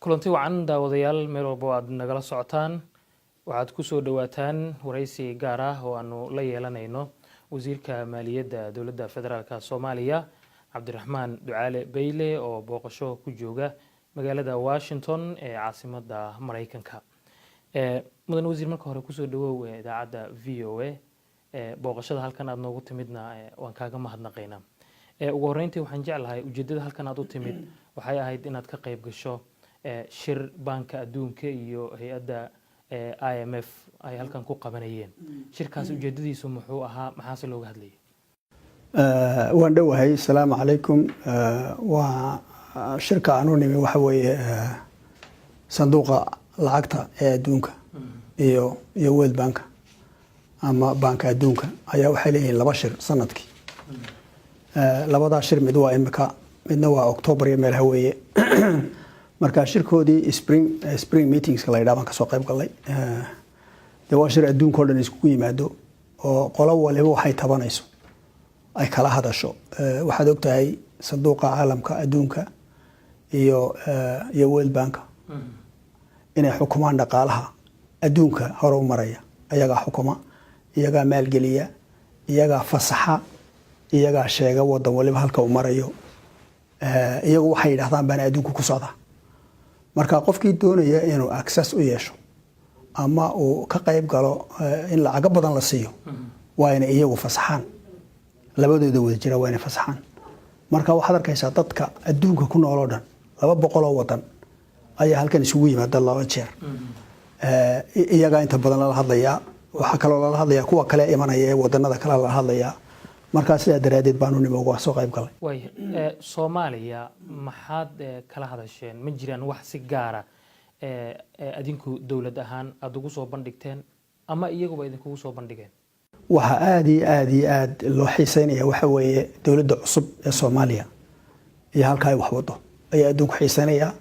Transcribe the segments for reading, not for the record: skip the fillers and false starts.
kulanti wacan daawadayaal meel walba aad nagala socotaan waxaad ku soo dhawaataan waraysi gaar ah oo aanu la yeelanayno wasiirka maaliyadda dowladda federaalka Soomaaliya Cabdiraxmaan Ducaale Beyle oo booqasho ku jooga magaalada Washington ee caasimadda Mareykanka. mudan wasiir marka hore ku soo dhawow idaacadda VOA booqashada halkan aad noogu timidna waan kaaga mahadnaqaynaa. ugu horeyntii waxaan jeclahay ujeedada halkan aad u timid waxay ahayd inaad ka qayb gasho shir banka adduunka iyo hay'adda IMF ay halkan ku qabanayeen. shirkaas ujeedadiisu muxuu ahaa maxaase looga hadlayay? waan dhawahay. Assalaamu calaykum. waa shirka aanu nimi waxa weeye sanduuqa lacagta ee adduunka iyo World Bank ama banka adduunka ayaa waxay leeyihiin laba shir sanadkii. labada shir mid waa imika midna waa October iyo meelaha weeye. marka shirkoodii spring meetings la yiraahdo ka soo qayb galay. waa shir adduunka oo dhan isku yimaado oo qolo waliba waxay tabanayso ay kala hadasho. waxaad ogtahay sanduuqa caalamka adduunka iyo World Bank inay xukumaan dhaqaalaha adduunka hore u maraya. ayaga xukuma, iyaga maalgeliya, iyaga fasaxa, iyaga sheega wadan waliba halka uu marayo. iyagu waxay yiraahdaan baan adduunka ku socda. marka qofkii doonaya inuu access u yeesho ama uu ka qayb galo in lacag badan la siiyo waa inay iyagu fasaxaan. labadooda wada jira waa inay fasaxaan. marka waxaad arkaysaa dadka adduunka ku nool oo dhan 200 oo wadan ayaa halkan isugu yimaada laba jeer. iyaga inta badan la hadlaya, waxa kale oo la hadlaya kuwa kale imanaya wadanada kale la hadlaya. marka sida daraadeed baanu nimo uga soo qayb galay. way Soomaaliya maxaad kala hadasheen? ma jiraan wax si gaar ah adinku dawlad ahaan aad ugu soo bandhigteen ama iyaguba idinku soo bandhigeen? waxa aad loo xiiseynaya waxa weeye dawladda cusub ee Soomaaliya iyo halka ay wax wado ayaa adduunku xiiseynaya.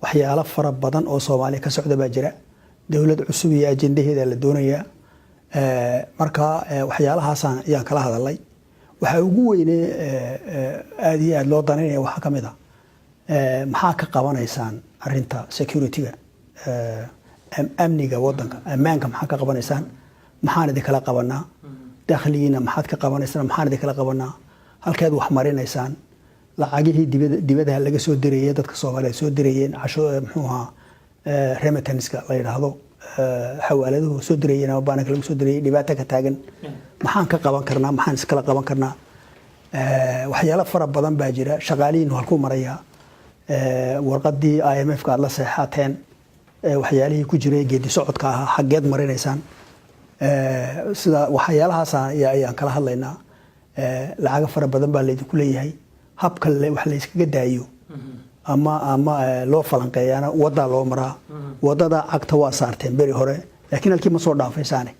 waxyaalo fara badan oo Soomaaliya ka socda baa jira. dawlad cusub iyo ajendaheeda la doonaya. marka waxyaalahaas ayaan kala hadalay. waxa ugu weyn aad loo danaynayo waxa kamid ah maxaa ka qabanaysaan arinta security-ga, amniga wadanka, ammaanka maxaa ka qabanaysaan? maxaan idin kala qabanaa? dakhligiina maxaad ka qabanaysaan? maxaan idin kala qabanaa? halkeed wax marinaysaan? lacagihii dibadaha laga soo dirayay dadka Soomaaliyeed soo dirayeen casho muxuu ahaa remittance-ka la yiraahdo xawaaladahu soo dirayeen ama baanka lagu soo dirayay dhibaato ka taagan. maxaan ka qaban karnaa? maxaan iskala qaban karnaa? waxyaalo fara badan baa jira. shaqaalihiin halku maraya. warqadii IMF ka la saxaateen waxyaalihii ku jiray geedi socodka ah xageed marinaysaan? sida waxyaalahaas ayaan kala hadlaynaa. lacag fara badan baa leedinku leeyahay. habka wax la iskaga daayo ama loo falanqeeyana wada loo maraa. wadada cagta waa saarteen beri hore laakiin halkii ma soo dhaafaysaane.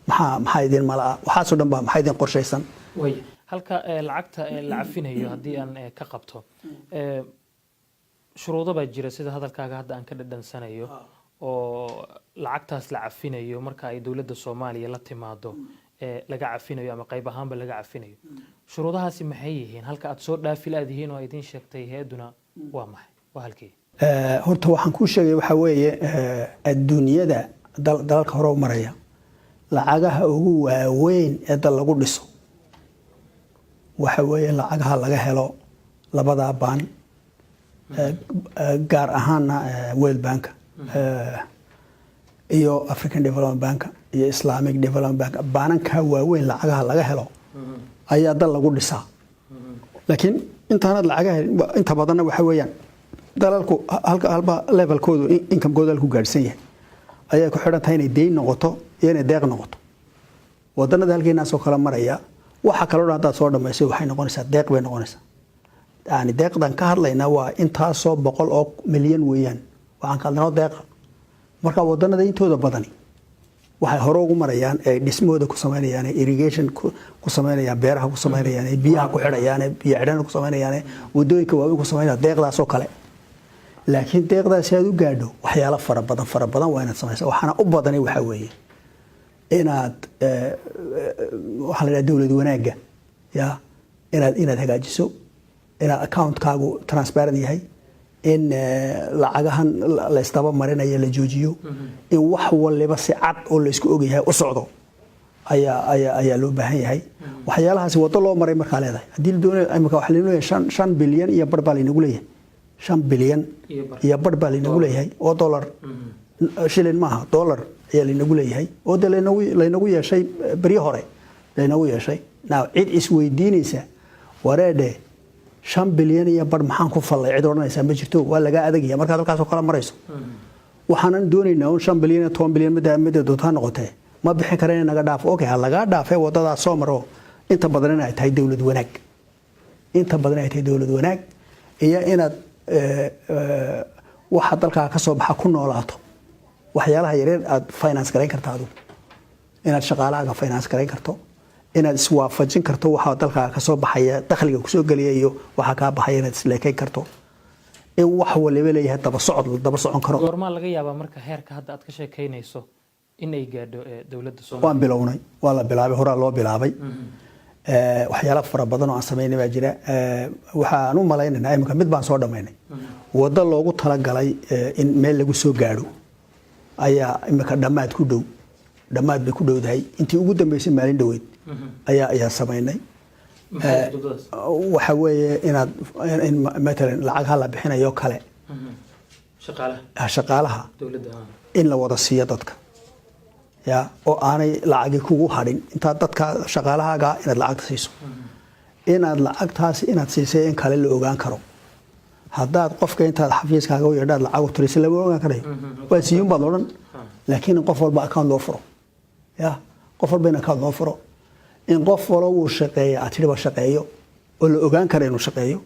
maxaa idin malaa? waxaas oo dhan baa maxay idin qorshaysan? way halka lacagta la cafinayo hadii aan ka qabto shuruudo baa jira sida hadalkaaga hadda aan ka dhadhansanayo oo lacagtaas la cafinayo marka ay dawladda Soomaaliya la timaado laga cafinayo ama qayb ahaanba laga cafinayo. shuruudahaasi maxay yihiin? halka aad soo dhaafi laadihiin oo idin sheegtay hay'aduna waa maxay? waa halkii horta waxaan ku sheegay waxa weeye adduunyada dalalka hore u maraya lacagaha ugu waaweyn ee dal lagu dhiso waxa weeye lacagaha laga helo labada baan gaar ahaan World Bank iyo African Development Bank iyo Islamic Development Bank. baananka waaweyn lacagaha laga helo ayaa dal lagu dhisaa. laakiin intaanad lacagaha inta badan waxa weeyaan dalalku halba levelkoodu income-gooda ku gaarsan yahay ayaa ku xidhan tahay inay deyn noqoto iyo inay deeq noqoto. wadanada halkeenaas oo kala maraya waxa kale oo hadda soo dhameysay waxay noqonaysaa deeq bay noqonaysaa. yani deeqdan ka hadlayna waa intaasoo 100 oo milyan weeyaan. waxaan ka hadlaynaa deeq. marka wadanada intooda badani waxay hore ugu marayaan ee dhismooda ku sameynayaan, irrigation ku sameynayaan, beeraha ku sameynayaan, biyaha ku xidhayaan, biyo xidhan ku sameynayaan, wadooyinka waaweyn ku sameynayaan deeqdaas oo kale. laakiin deeqdaas aad u gaadho waxyaalo fara badan waa inaad samaysaa. waxaana u badani waxa weeye inaad waxa la yiraahdo dawlad wanaaga inaad hagaajiso, inaad account-kaagu transparent yahay, in lacagahan la istaba marinayo la joojiyo in wax waliba si cad oo la isku ogyahay u socdo ayaa loo baahan yahay waxyaalahaasi wado loo maray markaa leedahay haddii la doonayo imika waxa lagu leeyahay 5 bilyan iyo bar baa lagu leeyahay 5 bilyan iyo bar baa lagu leeyahay oo dollar shilin maaha dollar ayaa lagu leeyahay oo laynagu yeeshay bari hore laynagu yeeshay now cid isweydiinaysa wareede 5 bilyan iyo bar maxaan ku falay cid oranaysa ma jirto waa laga adagaya marka halkaas oo kala marayso waxaan doonaynaa 5 bilyan iyo 10 bilyan mid doonta noqotay ma bixin kareen naga dhaaf okay ha laga dhaafay wadada soo maro inta badan ay tahay dawlad wanaag iyo inaad waxa dalka ka soo baxa ku noolaato waxyaalaha yareer aad finance gareyn kartaa adigu inaad shaqaalaha finance gareyn karto inaad iswaafajin karto waxa dalka ka soo baxaya dakhliga ku soo galiya iyo waxa ka baxaya inaad isleekeyn karto in wax waliba leeyahay daba socon karo goorma laga yaabaa marka heerka hadda aad ka sheekeynayso inay gaadho dawladda Soomaaliya waan bilownay waa la bilaabay hore loo bilaabay waxyaalo fara badan oo aan sameynay baa jira waxaan u maleynaynaa imika mid baan soo dhameynay wada loogu tala galay in meel lagu soo gaadho ayaa imika dhamaad bay ku dhowdahay intii ugu dambeysay maalin dhaweyd ayaa sameynay waxa weeye inaad مثلا lacag hala bixinayo kale shaqaalaha dawladda in la wada siiyo dadka ya oo aanay lacag kugu hadhin inta dadka shaqaalahaaga inaad lacag siiso inaad lacagtaas inaad siisay in kale la ogaan karo haddaad qofka intaad xafiiskaaga u yeedhaad lacag u tirisay lama ogaan karayo waa siiyun baad odhan laakiin qof walba account loo furo ya qof walba in account loo furo in qof walba uu shaqeeyo aad tiriba shaqeeyo oo la ogaan karo inuu shaqeeyo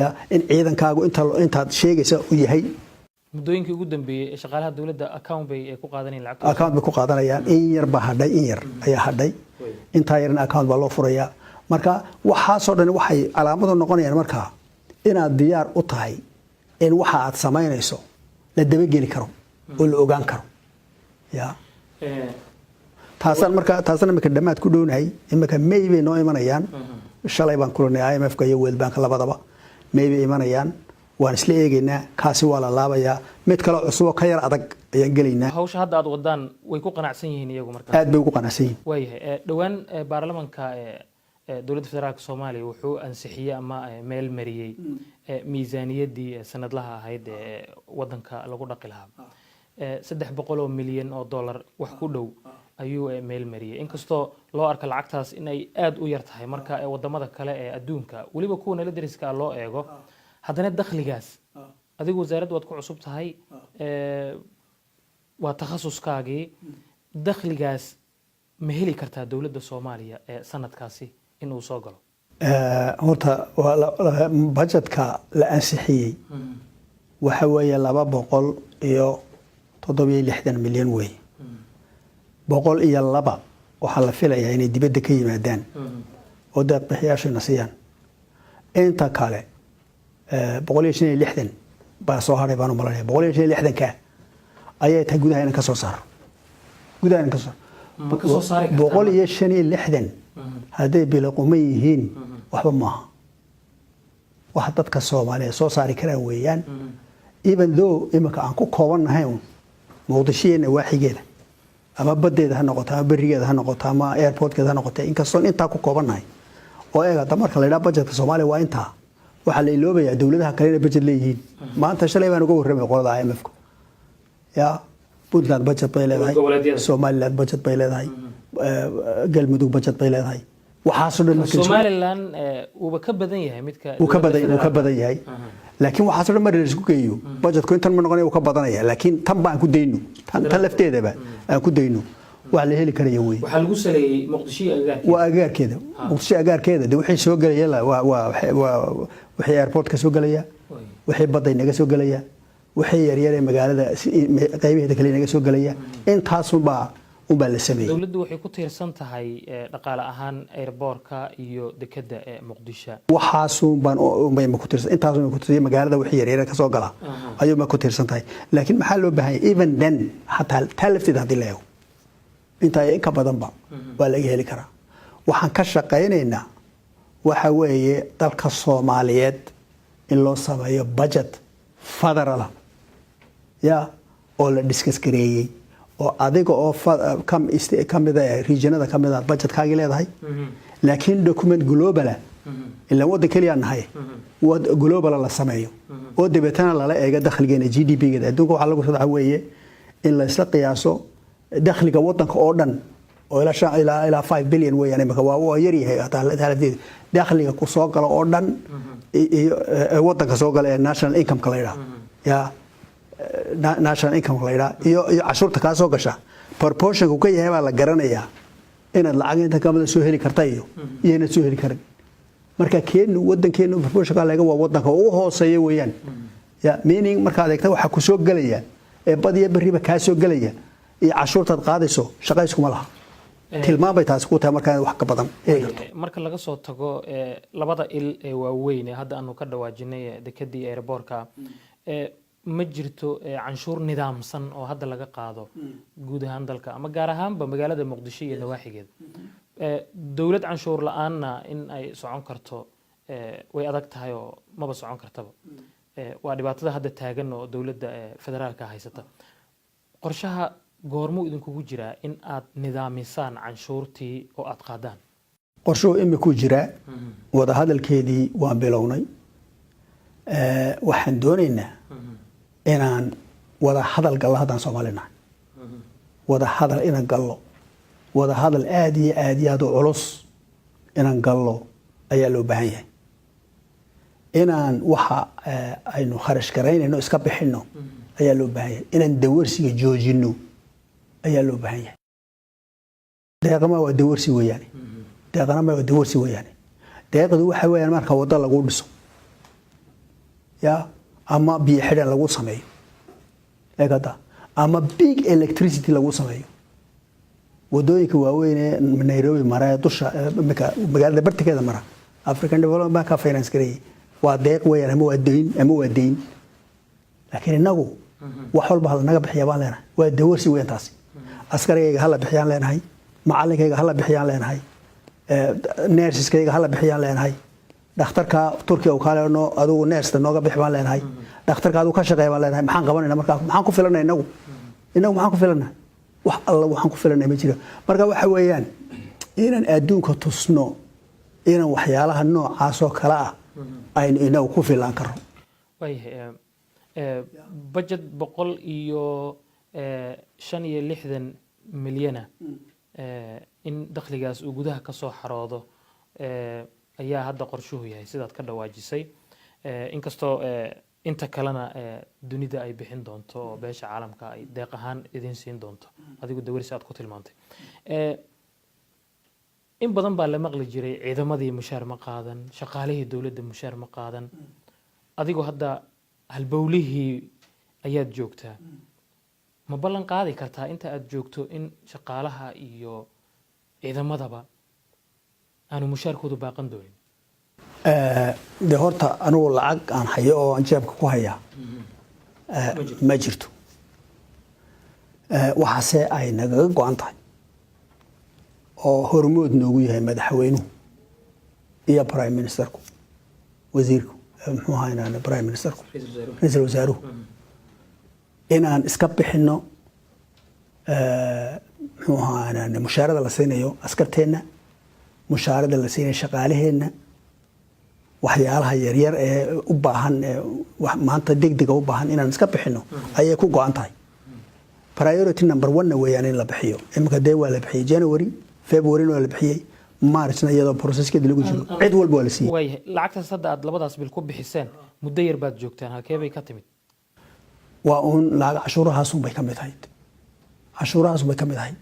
ya in ciidankaagu intaad sheegaysa u yahay muddooyinkii ugu dambeeyay shaqaalaha dawladda account bay ku qaadanayaan lacag account bay ku qaadanayaan in yar ba hadhay in yar ayaa hadhay inta yarna account baa loo furayaa marka waxa soo dhan waxay calaamado noqonayaan marka inaad diyaar u tahay in waxa aad sameynayso la dabageli karo oo la ogaan karo ya taasana marka dhamaad ku dhownahay imika May bay noo imanayaan shalay baan kulanay IMF ka iyo World Bank labadaba May bay imanayaan waan isla eegaynaa kaasi waa la laabayaa mid kale cusub ka yar adag ayaan gelaynaa hawsha hadda aad wadaan way ku qanacsan yihiin iyagu marka aad bay ugu qanacsan yihiin waayahay dhawaan baarlamaanka dawladda federaalka Soomaaliya wuxuu ansixiyay ama meel mariyay miisaaniyadii sanadlaha ahayd wadanka lagu dhaqi lahaa 300 milyan oo dollar wax ku dhow ayuu meel mariyay inkastoo loo arko lacagtaas inay aad u yar tahay marka wadamada kale ee adduunka waliba kuwa nala dariska loo eego haddana dakhligaas adigu wasaaraddu waad ku cusub tahay waa takhasuskaagii dakhligaas ma heli kartaa dawladda Soomaaliya sanadkaasi inuu soo galo horta budgetka la ansixiyay waxa weeye 267 milyan wey 102 waxa la filayaa inay dibadda ka yimaadaan oo dad bixiyaashana siiyaan inta kale 160 baa soo haray baan u malaynayaa 160 ka ayay tahay gudaha ka soo saar gudaha ka soo 160 haday bilaquma yihiin waxba maaha wax dadka Soomaaliyeed soo saari karaan weeyaan even though imaka aan ku koobanahay Muqdisho waaxigeeda ama badeeda ha noqoto ama barigeeda ha noqoto ama airportkeeda ha noqoto inkastoo inta ku koobanahay oo eega marka la yiraahdo budgetka Soomaaliya waa inta waxa la iloobayaa dawladaha kale inay budget leeyihiin maanta shalay baan uga warramay qolada IMF ku ya Puntland budget bay leedahay Somaliland budget bay leedahay galmudug budget bay leedahay waxa soo dhan Somaliland uu ka badan yahay midka uu ka badan yahay laakiin waxa soo dhan mar isku geeyo budgetku intan ma noqonayo uu ka badanaya laakiin tan baan ku deyno tan lafteedaba aan ku deyno wax la heli karayo way waxa lagu saleeyay Muqdisho agaarkeeda wixii soo galaya wixii airport ka soo galaya wixii badda inaga soo galaya wixii yaryar ee magaalada qaybaheeda kale inaga soo galaya intaas unbaa la sameeyay dawladdu waxay ku tiirsan tahay dhaqaale ahaan airportka iyo dekedda ee Muqdisho waxaas baan ku tiirsan intaas ku tiirsan magaalada wixii yaryar ka soo gala ayuu ma ku tiirsan tahay laakiin maxaa loo baahan yahay even then hatta talafteeda hadii la eego inta ay ka badanba waa laga heli karaa waxaan ka shaqeynaynaa waxa weeye dalka Soomaaliyeed in loo sameeyo budget federal ya oo la discuss gareeyay oo adiga oo kamida regionada kamida budgetkaaga leedahay laakiin document global ila wada kaliya nahay wad global la sameeyo oo dibetana la eega dakhligeena GDP-ga adduunka waxa lagu soo weeye in la isla qiyaaso dakhliga wadanka oo dhan oo ila 5 billion weeyaan imika waa yar yahay hada dakhliga ku soo galo oo dhan iyo wadanka soo gala ee national income ka leeyahay ya national income ka leeyahay iyo cashuurta ka soo gasha proportion ku yahay baa la garanayaa inaad lacag inta kamida soo heli kartaa iyo inaad soo heli karin marka keen wadankeenu proportion ka laga waa wadanka ugu hooseeya weeyaan ya meaning marka adeegta waxa ku soo galaya ee badiya bariba ka soo galaya iyo cashuurtaad qaadayso shaqaysku ma laha tilmaam bay taas ku tahay marka wax ka badan marka laga soo tago labada il ee waaweyn ee hadda aanu ka dhawaajinay dekadii airportka ma jirto canshuur nidaamsan oo hadda laga qaado guud ahaan dalka ama gaar ahaanba magaalada Muqdisho iyo nawaaxigeeda dawlad canshuur la'aanna in ay socon karto way adag tahay oo maba socon kartaba waa dhibaatada hadda taagan oo dawladda federaalka haysata qorshaha goormuu idinkugu jiraa in aad nidaamisaan canshuurtii oo aad qaadaan qorshuhu imika ku jira wada hadalkeedii waan bilownay waxaan doonaynaa inaan wada hadal gallo haddaan Soomaalina wada hadal inaan gallo wada hadal aad iyo aad u culus inaan gallo ayaa loo baahan yahay inaan waxa aynu kharash gareynayno iska bixino ayaa loo baahan yahay inaan dawarsiga joojino ayaa loo baahan yahay deeqama waa dawarsi weeyaan deeqana waa dawarsi weeyaan deeqdu waxa weeyaan marka wada lagu dhiso ya ama biyo xidhan lagu sameeyo eegada ama big electricity lagu sameeyo wadooyinka waaweyn ee Nairobi maraa dusha magaalada bartikeeda mara African Development Bank finance gareeyay waa deeq weeyaan ama waa deyn laakiin inagu wax walba hada naga bixiya baan leenahay waa dawarsi weeyaan taasi askarigayga hala bixiyaan leenahay macallinkayga hala bixiyaan leenahay nurses-kayga hala bixiyaan leenahay dhakhtarka Turkiga oo kale adigu nurse nooga bixiyaan leenahay dhakhtarka adigu ka shaqeeyay baan leenahay maxaan qabanayna marka maxaan ku filanay inagu maxaan ku filanay wax alla waxaan ku filanay ma jiro marka waxa weeyaan inaan adduunka tusno inaan waxyaalaha noocaas oo kala ah aynu inagu ku filan karo budget 165 milyan in dakhligaas uu gudaha ka soo xaroodo ayaa hadda qorshuhu yahay sidaad ka dhawaajisay inkastoo inta kalena dunida ay bixin doonto oo beesha caalamka ay deeq ahaan idin siin doonto adigu dawarsi aad ku tilmaantay in badan baa la maqli jiray ciidamadii mushaar ma qaadan shaqaalihii dawladda mushaar ma qaadan adigu hadda halbowlihii ayaad joogtaa ma ballan qaadi kartaa inta aad joogto in shaqaalaha iyo ciidamadaba aanu mushaarkoodu baaqan doonin de horta anigu lacag aan hayo oo aan jeebka ku hayaa ma jirto waxaase ay nagaga go'an tahay oo hormood noogu yahay madaxweynuhu iyo prime ministerku wasiirku muxuu ahaynaa prime ministerku ra'iisul wasaaruhu inaan iska bixino muxuu ahaynaa mushaarada la siinayo askarteena mushaarada la siinayo shaqaalaheena waxyaalaha yaryar ee u baahan maanta degdega u baahan inaan iska bixino ayay ku go'an tahay priority number 1 weeyaan in la bixiyo imika dee waa la bixiyay January February waa la bixiyay March iyadoo processkeeda lagu jiro cid walba waa la siiyay way lacagtaas hadda aad labadaas bil ku bixiseen muddo yar baad joogtaan halkee bay ka timid waa uun lacag cashuurahaas bay ka mid ahayd cashuurahaas bay ka mid ahayd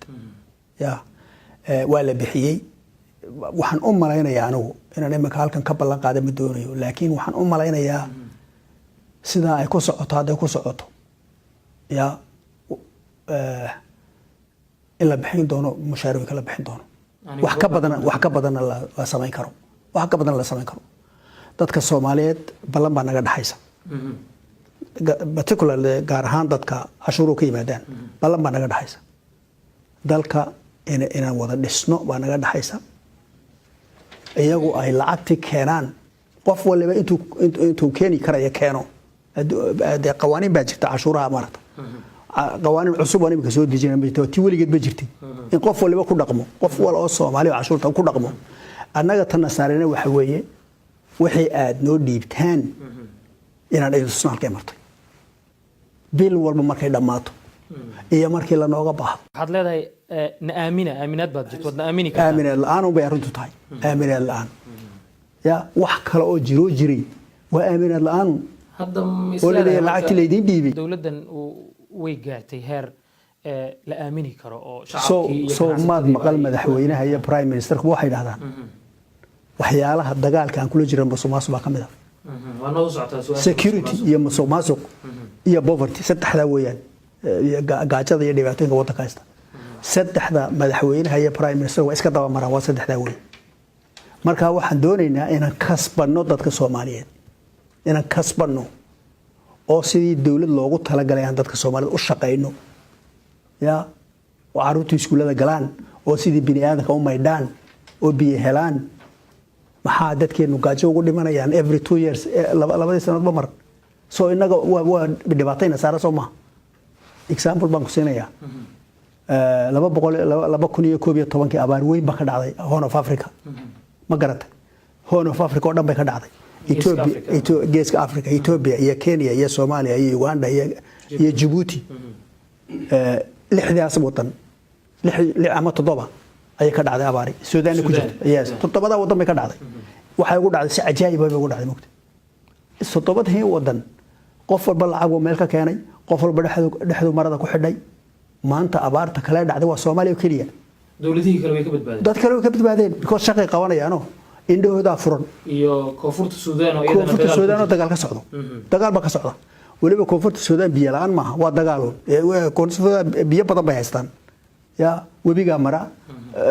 ya waa la bixiyay waxaan u malaynayaa anigu inaan imika halkan ka ballan qaaday ma doonayo laakiin waxaan u malaynayaa sida ay ku socoto hadday ku socoto ya in la bixin doono mushaarooyinka la bixin doono wax ka badan la samayn karo wax ka badan la samayn karo dadka Soomaaliyeed ballan baa naga dhaxaysa particularly gaar ahaan dadka cashuuru ka yimaadaan ballan baa naga dhaxaysa dalka inaan wada dhisno baa naga dhaxaysa iyagu ay lacagti keenaan qof waliba intuu keeni karaya keeno de qawaaniin baa jirta cashuuraha maarata qawaaniin cusub oo imika soo dejinay ma jirto tii weligeed ba jirtay in qof waliba ku dhaqmo qof wal oo Soomaali oo cashuurta ku dhaqmo annaga tan saarina waxa weeye wixii aad noo dhiibtaan inaan ay Soomaaliya martay bil walba markay dhamaato iyo markii la nooga baahdo waxaad leedahay aaminaad baad jirto wadna aamini kartaa aaminaad la'aan bay arrintu tahay aaminaad la'aan ya wax kale oo jiray waa aaminaad la'aan hadda walaalayaal lacagtii leedin dhiibay dawladdan way gaartay heer la aamini karo oo shacabkii iyo soo maad maqal madaxweynaha iyo prime ministerku waxay dhahdaan waxyaalaha dagaalka aan kula jirno Soomaaliya baa kamid ah security iyo musuqmaasuq iyo poverty saddexda weeyaan gaajada iyo dhibaatooyinka waddanka haysta saddexda madaxweynaha iyo prime minister waa iska daba maraan waa saddexda weey marka waxaan doonaynaa inaan kasbano dadka Soomaaliyeed inaan kasbano oo sidii dawlad loogu talagalay aan dadka Soomaaliyeed u shaqeyno ya carruurtu iskuulada galaan oo sidii bini'aadamka u maydhaan oo biyo helaan maxaa dadkeenu gaajo ugu dhimanayaan every 2 years labadii sanadoodba mar soo inaga waa dhibaatayna saara Soomaa example baan ku siinayaa 2011 abaar weyn ba ka dhacday Horn of Africa ma garatay Horn of Africa oo dhan bay ka dhacday geeska Africa Ethiopia iyo Kenya iyo Soomaaliya iyo Uganda iyo Djibouti lixdaas wadan ama 7 ay ka dhacday abaari Suudaan ku jirto yes 7 wadan bay ka dhacday waxay ugu dhacday si cajaa'ib ah ugu dhacday mugti 7 wadan qof walba lacag oo meel ka keenay qof walba dhexdu marada ku xidhay maanta abaarta kale dhacday waa Soomaaliya kaliya dawladihii kale way ka badbaadeen dad kale way ka badbaadeen because shaqay qabanayaan indhahooda furan iyo koonfurta Suudaan oo iyadana dagaal ka socdo dagaal ba ka socda waliba koonfurta Suudaan biyo la'aan ma waa dagaal koonfurta biyo badan bay haystaan ya wabiga mara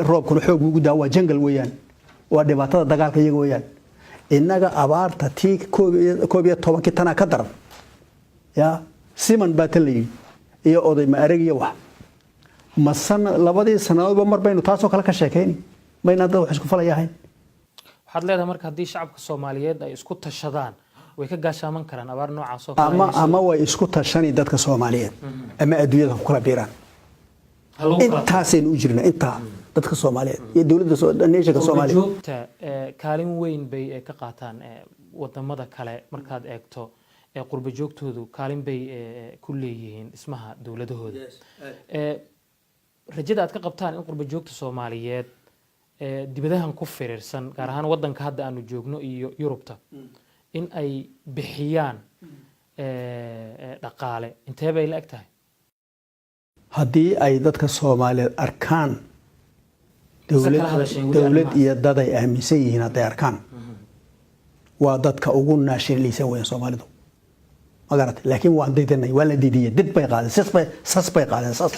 roobkuna xoog ugu daa waa jungle weeyaan waa dhibaatada dagaalka iyaga weeyaan inaga abaarta tii 12 tana ka daran ya siman batalay iyo oday ma aragiyo wax masan labadii sanadoodba mar baynu taasoo kala ka sheekeen mayna dad wax isku falayahay waxaad leedahay marka haddii shacabka Soomaaliyeed ay isku tashadaan way ka gaashaaman karaan abaar noocaas oo kale ama way isku tashani dadka Soomaaliyeed ama adduunyada ku kala biiraan intaaseen u jirna inta dadka Soomaaliyeed iyo dawladda Soomaaliyeed joogta kaalin weyn bay ka qaataan wadamada kale markaad eegto qurba joogtoodu kaalin bay ku leeyihiin dhismaha dawladahooda rajada aad ka qabtaan in qurba joogta Soomaaliyeed dibadahan ku firiirsan gaar ahaan wadanka hadda aanu joogno iyo Yurubta in ay bixiyaan dhaqaale intee bay la eg tahay haddii ay dadka Soomaaliyeed arkaan dawlad iyo dad ay aaminsan yihiin hadday arkaan waa dadka ugu nationalisan weyn Soomaalidu magaratay laakiin waan diidanay waa la diidiyay dad bay qaadeen sas bay qaadeen sas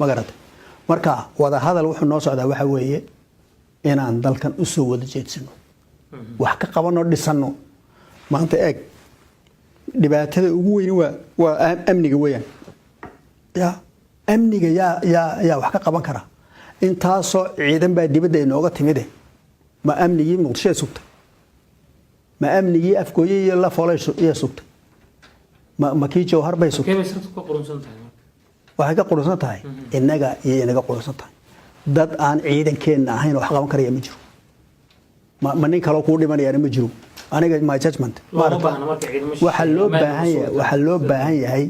magaratay marka wada hadal wuxuu noo socdaa waxa weeye inaan dalkan u soo wada jeedsano wax ka qabano dhisano maanta eeg dhibaatada ugu weyn waa amniga weeyaan ya amniga ya wax ka qaban kara intaasoo ciidan baa dibadda inooga timide ma amnigii Muqdisho sugtay ma amnigii Afgooye iyo la Fooleysho iyo sugtay ma kii Jowhar bay sugtay waxay ka qurunsan tahay inaga qurunsan tahay dad aan ciidankeena ahayn wax qaban karaya ma jiro ma nin kale ku dhimanayaan ma jiro aniga my judgment waxa loo baahan yahay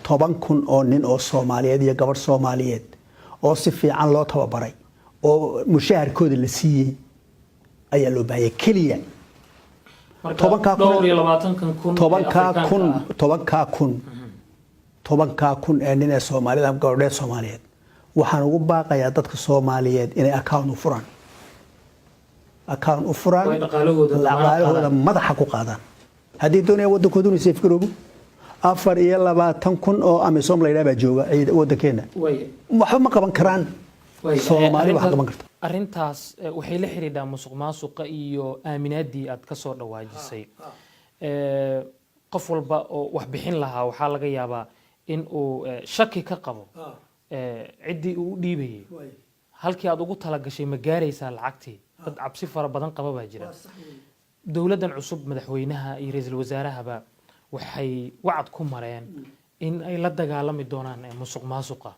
10,000 oo nin oo Soomaaliyeed iyo gabar Soomaaliyeed oo si fiican loo tababaray oo mushaharkooda la siiyay ayaa loo baahan yahay kaliya 10,000 ee nin ee Soomaalida ama gabadheed Soomaaliyeed waxaan ugu baaqayaa dadka Soomaaliyeed inay account u furaan dhaqaalahooda madaxa ku qaadaan haddii doonaya waddankooda inuu safe garoobo 24,000 oo amisom la yiraahdo jooga waddankeena waxba ma qaban karaan Soomaali wax qaban karta arintaas waxay la xiriirtaa musuqmaasuqa iyo aaminaadii aad ka soo dhawaajisay qof walba oo wax bixin lahaa waxa laga yaabaa in uu shaki ka qabo cidii uu dhiibayay halkii aad ugu tala gashay ma gaaraysaa lacagtii dad cabsi fara badan qaba baa jira dowladdan cusub madaxweynaha iyo ra'iisul wasaarahaba waxay wacad ku mareen in ay la dagaalami doonaan musuqmaasuqa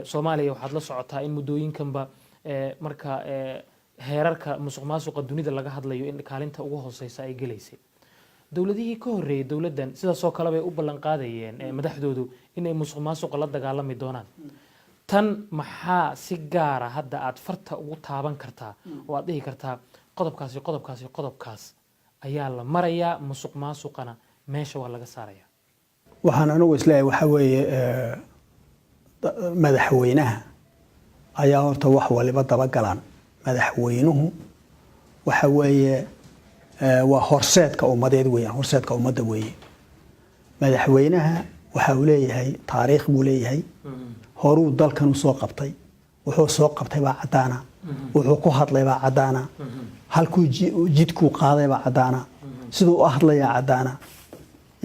Soomaaliya waxaad la socotaa in muddooyinkanba marka heerarka musuqmaasuqa dunida laga hadlayo in kaalinta ugu hooseysa ay galeysay dowladihii ka horeeyay dowladdan sidaas oo kale bay u ballan qaadayeen madaxdoodu inay musuqmaasuqa la dagaalami doonaan tan maxaa si gaar ah hadda aad farta ugu taaban kartaa oo aad dhihi kartaa qodobkaas ayaa la marayaa musuqmaasuqana meesha waa laga saarayaa waxaan anigu isleeyahay waxa weeye madaxweynaha ayaa horta wax waliba daba galaan madaxweynuhu waxa weeye waa horseedka ummadeed weeyaan horseedka ummadda weeye madaxweynaha waxa uu leeyahay taariikh buu leeyahay horuu dalkan soo qabtay wuxuu soo qabtay baa cadaana wuxuu ku hadlay baa cadaana halkuu jidku qaaday baa cadaana sidoo u hadlaya cadaana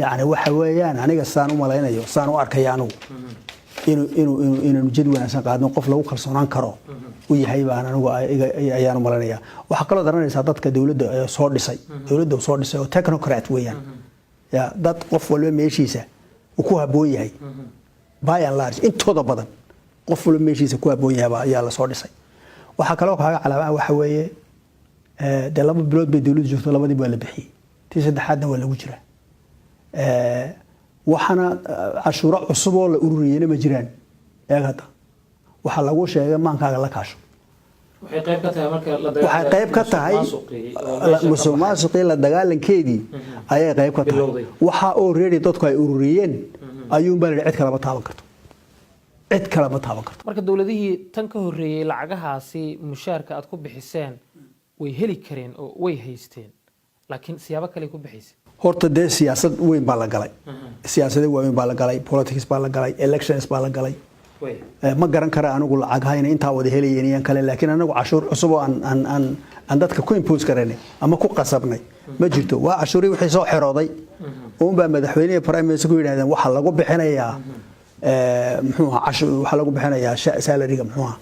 yaani waxa weeyaan aniga saan u malaynayo saan u arkay anigu inuu jid wanaagsan qaadno qof lagu kalsoonaan karo u yahay baan anigu ayaan u malaynayaa waxa kale oo daranaysa dadka dawladda soo dhisay oo technocrat weeyaan ya dad qof walba meeshiisa uu ku haboon yahay by and large intooda badan qof walba meeshiisa ku haboon yahay ayaa la soo dhisay waxa kale oo kaaga calaamad waxa weeye de laba bilood bay dawladdu joogto labadii baa la bixiyay tii saddexaadna waa lagu jiraa waxana cashuuro cusub oo la ururiyayna ma jiraan eegada waxa lagu sheegay maankaaga la kaasho waxay qayb ka tahay musuqmaasuqii la dagaalankeedii ayay qayb ka tahay waxa already dadku ay ururiyeen ayuun baa cid kale ma taaban karto marka dawladihii tan ka horeeyay lacagahaasi mushaarka aad ku bixiseen way heli kareen oo way haysteen laakiin siyaabo kale ku bixisay horta dee siyaasad weyn baa la galay siyaasada weyn baa la galay politics baa la galay elections baa la galay ma garan kara anigu lacag hayna intaa wada helayeen iyo kale laakiin anagu cashuur cusub oo aan dadka ku impose kareynay ama ku qasabnay ma jirto waa cashuuri wixii soo xirooday oo baa madaxweynaha prime minister ku yiraahdeen waxa lagu bixinayaa muxuu ahaa cashuur waxa lagu bixinayaa salary-ga muxuu ahaa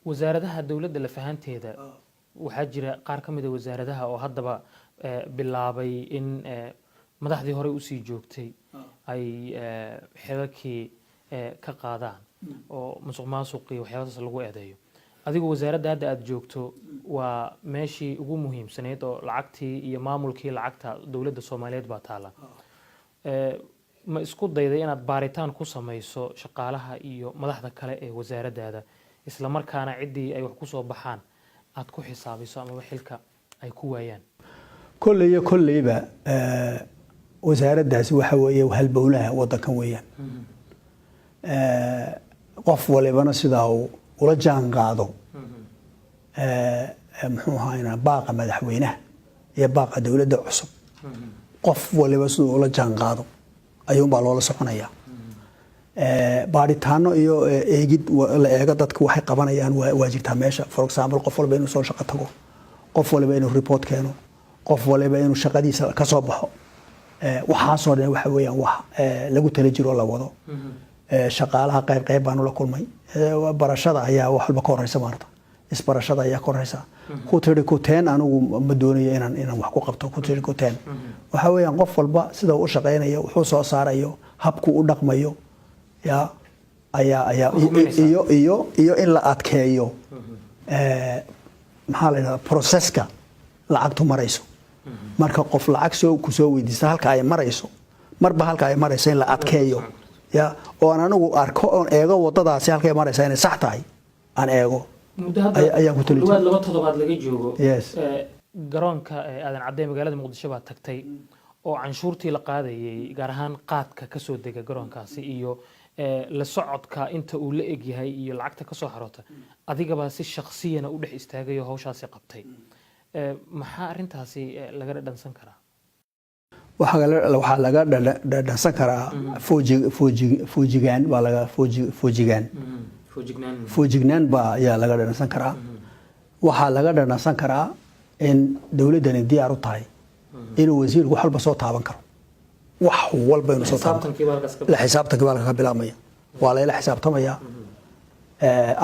wasaaradaha dawladda la fahanteeda waxaa jira qaar ka mid ah wasaaradaha oo haddaba bilaabay in madaxdii hore u sii joogtay ay xeelkii ka qaadaan oo musuqmaasuqii waxyaabahaas lagu eedeeyo adigu wasaaradda hadda aad joogto waa meeshii ugu muhiimsaneyd oo lacagtii iyo maamulkii lacagta dawladda Soomaaliyeed baa taala ma isku dayday inaad baaritaan ku samayso shaqaalaha iyo madaxda kale ee wasaaraddaada isla markaana cidii ay wax ku soo baxaan aad ku xisaabiso ama xilka ay ku waayaan kolleyba wasaaraddaasi waxa weeye halbowlaha wadankan weeyaan qof walibana sidaa uu ula jaan qaado muxuu ahaa baaqa madaxweynaha iyo baaqa dawladda cusub qof waliba sidoo ula jaan qaado ayuun baa loola soconayaa baaritaano iyo eegid la eego dadku waxay qabanayaan waa jirtaa meesha for example qof walba inuu soo shaqo tago qof walba inuu report keeno qof waliba inuu shaqadiisa ka soo baxo waxaasoo dhan waxa weeyaan wax lagu tala jiro la wado shaqaalaha qayb baan la kulmay barashada ayaa wax walba ka horeysa maarta isbarashada ayaa ka horeysa ku tiri ku teen anigu ma doonayo inaan wax ku qabto ku tiri ku teen waxa weeyaan qof walba sida uu shaqeynayo wuxuu soo saarayo habku u dhaqmayo ya ayaa iyo in la adkeeyo maxaa la yiraahdaa processka lacagtu marayso marka qof lacag ku soo weydiista halka ay marayso marba halka ay marayso in la adkeeyo ya oo anigu arko oo eego wadadaasi halka ay marayso inay sax tahay aan eego ayaa ku tali jiray laba toddobaad laga joogo garoonka aadan cadday magaalada Muqdisho baa tagtay oo canshuurtii la qaadayay gaar ahaan qaadka ka soo dega garoonkaasi iyo la socodka inta uu la eg yahay iyo lacagta ka soo xaroota adigaba si shakhsiyana u dhex istaagay oo hawshaasi qabtay maxaa arintaasi laga dhansan karaa waxaa laga dhansan karaa foojignaan baa ayaa laga dhansan karaa waxaa laga dhansan karaa in dawladdani diyaar u tahay inuu wasiirku wax walba soo taaban karo wax walba inuu soo taaban la xisaabtankii baa ka bilaabmaya waa la ila xisaabtamaya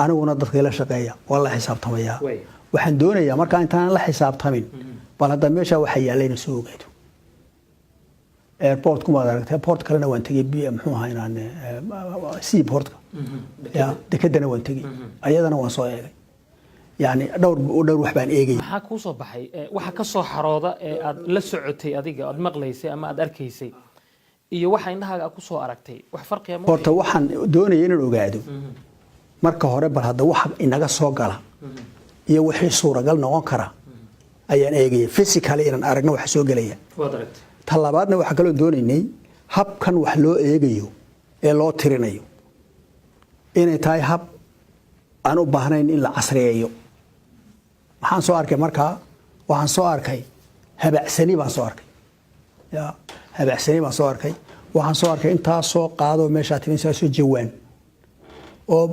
aniguna dadka ila shaqeeya waa la xisaabtamaya waxaan doonayaa markaa intaan la xisaabtamin bal hadda meesha waxa yaalayna soo ogaado airport kuma aragtay airport kalena waan tagay muxuu ahaa inaan seaportka ya dekadana waan tagay ayadana waan soo eegay يعني dhowr wax baan eegay maxaa ku soo baxay waxa ka soo xarooda ee aad la socotay adiga aad maqlaysay ama aad arkaysay iyo waxa indhahaaga ku soo aragtay wax farqiya ma horta waxaan doonayay inaan ogaado marka hore bal hadda wax inaga soo gala iyo wixii suuragal noqon kara ayaan eegay physically inaan aragno wax soo galaya waad aragtay talabaadna waxa kale oo doonaynay habkan wax loo eegayo ee loo tirinayo inay tahay hab aan u baahnayn in la casriyeeyo waxaan soo arkay markaa waxaan soo arkay habacsani baan soo arkay ya habacsani baan soo arkay waxaan soo arkay intaa soo qaado meesha timinsa soo jawaan oo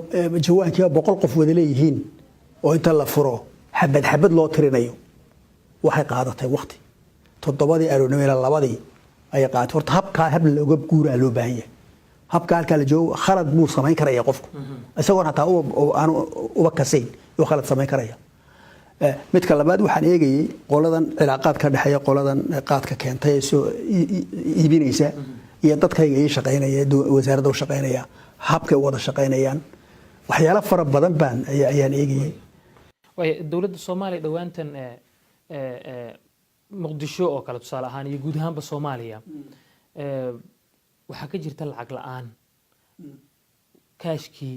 jawaankii 100 qof wada leeyihiin oo inta la furo xabad loo tirinayo waxay qaadatay waqti 7 aroornimo ilaa 2 ay qaadatay horta habka hab looga guuraa loo baahan yahay habka halka la joogo khalad buu samayn karaya qofku isagoo hataa aan uba kasayn oo khalad samayn karaya midka labaad waxaan eegayay qoladan cilaaqaad ka dhaxeeya qoladan qaadka keentay soo iibinaysa iyo dadkayga ay shaqeynaya wasaaradda u shaqeynaya habka wada shaqeynayaan waxyaalo fara badan baan ayaan eegayay way dawladda Soomaaliya dhawaantan muqdisho oo kale tusaale ahaan iyo guud ahaanba Soomaaliya waxa ka jirta lacag la'aan kaashkii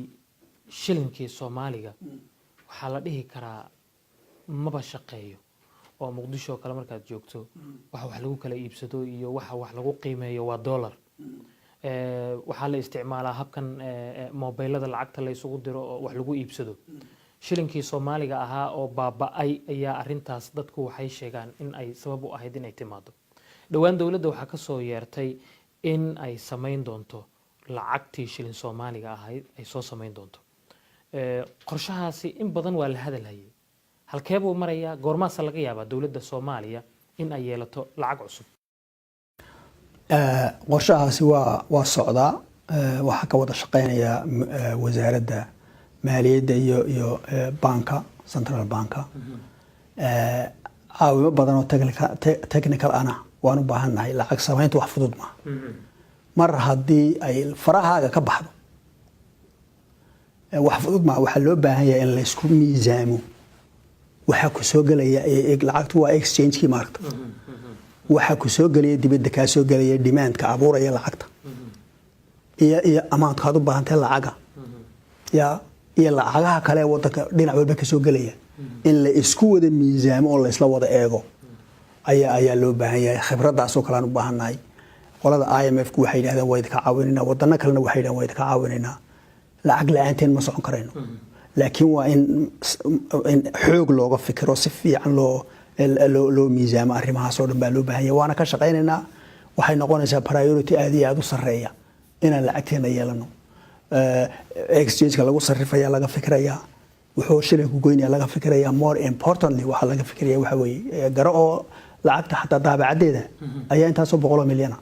shilinkii Soomaaliga waxa la dhihi karaa maba shaqeeyo oo muqdisho kale markaad joogto waxa wax lagu kala iibsado iyo waxa wax lagu qiimeeyo waa dollar waxa la isticmaalaa habkan mobilada lacagta la isugu diro oo wax lagu iibsado shilinkii Soomaaliga ahaa oo baaba'ay ayaa arintaas dadku waxay sheegaan in ay sabab u ahayd in ay timaado dhawaan dawladda waxa ka soo yeertay in ay sameyn doonto lacagtii shilin Soomaaliga ahayd ay soo sameyn doonto qorshahaasi in badan waa la hadalhayay halkee buu marayaa goormaas laga yaabaa dawladda Soomaaliya in ay yeelato lacag cusub qorshahaasi waa socdaa waxa ka wada shaqeynaya wasaaradda maaliyadda iyo banka central banka caawimo badan oo technical ana waan u baahanahay lacag sameynta wax fudud ma mar haddii ay farahaaga ka baxdo wax fudud ma waxa loo baahan yahay in la isku miisaamo waxa ku soo galaya lacagtu waa exchange kii maarta waxa ku soo galaya dibadda ka soo galaya demand-ka abuuraya lacagta iyo amount-ka aad u baahantahay lacaga iyo lacagaha kale wadanka dhinac walba ka soo galaya in la isku wada miisaamo oo la isla wada eego ayaa loo baahan yahay khibradaas oo kale aan u baahanahay qolada IMF ku waxay yiraahdeen way ka caawinayna wadana kalena waxay yiraahdeen way ka caawinayna lacag la'aanteen ma socon karayno laakiin waa in xoog looga fikiro si fiican loo miisaamo arrimahaas oo dhan baa loo baahan yahay waana ka shaqeynaynaa waxay noqonaysaa priority aad iyo aad u sareeya inaan lacagteena yeelano exchange-ka lagu sarrifaya laga fikiraya wuxuu shilinku goynaya laga fikiraya more importantly waxa laga fikiraya waxa weeye garo oo lacagta xataa daabacadeeda ayaa intaasoo 100 milyan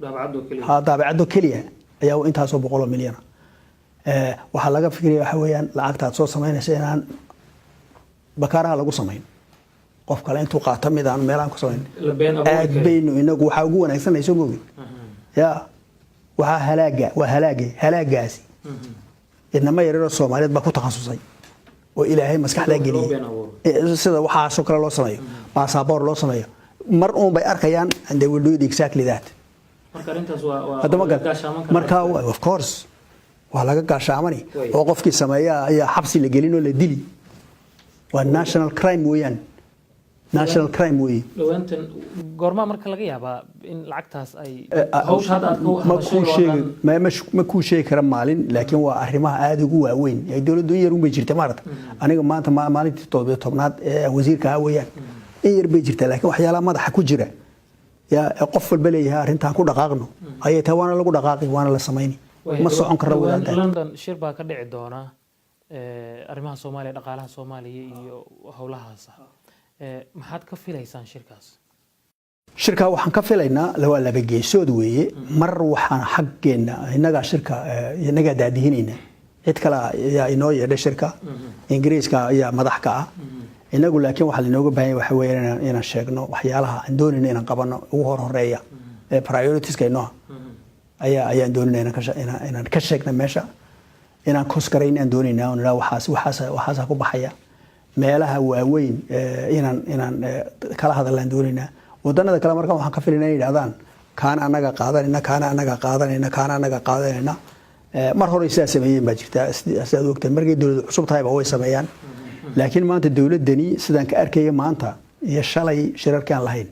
daabacado keliya ayaa intaasoo 100 milyan waxa laga fikiraya waxa weeyaan lacagta aad soo sameynaysa inaan bakaaraha lagu sameyn qof kale intuu qaato mid aan meelaan ku sameyn aad baynu inagu waxa ugu wanaagsanayso moogin ya waxa halaagaasi inama yareero Soomaaliyeed ba ku takhasusay oo Ilaahay maskaxda geliyay sida waxa soo kale loo sameeyo passport loo sameeyo mar uun bay arkayaan and they will do it exactly that marka of course waa laga gaashaamani oo qofkii sameeya ayaa xabsi la gelin oo la dili waa national crime weeyaan national crime way dhawaantan goorma marka laga yaabaa in lacagtaas ay hawshaada ma ku sheegi kara maalin laakiin waa arrimaha aad ugu waaweyn ay dawladdu yar u jirtay maarta aniga maanta maalintii 17aad ee wasiirka weeyaan in yar bay jirtay laakiin waxyaalaha madaxa ku jira ya qof walba leeyahay arrintan ku dhaqaaqno ayay tawana lagu dhaqaaqi waana la sameeyay ma socon karo wadaadka London shir baa ka dhici doona arrimaha Soomaaliya dhaqaalaha Soomaaliya iyo hawlahaas maxaad ka filaysaan shirkaas shirka waxaan ka filaynaa laba geesood weeye mar waxaan xaqeena inaga shirka inaga daadihinayna cid kale ayaa inoo yeedhay shirka Ingiriiska ayaa madax ka ah inagu laakiin waxa linooga baahan yahay waxa weeyaan inaan sheegno waxyaalaha aan doonayno inaan qabano ugu horeeya ee prioritieskayna ayaan doonayna inaan ka sheegno meesha inaan koskaray inaan doonayna oo waxaas ku baxaya meelaha waaweyn inaan kala hadallaan doonayna wadanada kale markaan waxaan ka filinaa inay yidhaahdaan kaan anaga qaadanayna mar hore sidaa sameeyeen baa jirta sidaad ogtahay markay dowladda cusub tahayba way sameeyaan laakiin maanta dowladdani sidaan ka arkaya maanta iyo shalay shirarkii aan lahayn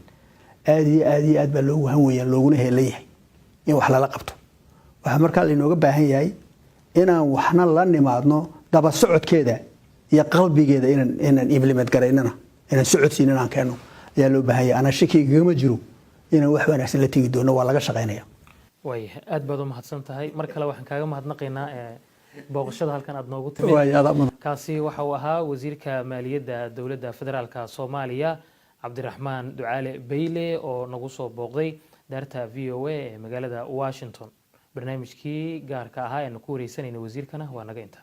aad iyo aad baa loogu hanweeyaa looguna heelan yahay in wax lala qabto waxaa markaa lainooga baahan yahay inaan waxna la nimaadno daba socodkeeda iyo qalbigeeda inaan implement garaynana inaan socodsiin inaan keenno ayaa loo baahan yahay anaa shakigagama jiro inaan wax wanaagsan la tegi doono waa laga shaqaynaya way aad baad u mahadsan tahay mar kale waxaan kaaga mahadnaqaynaa booqashada halkan aad noogu timid kaasi waxa uu ahaa wasiirka maaliyadda dowladda federaalka Soomaaliya Cabdiraxmaan Ducaale Beyle oo nagu soo booqday daarta VOA ee magaalada Washington barnaamijkii gaarka ahaa ee ku wareysanayna wasiirkana waa naga inta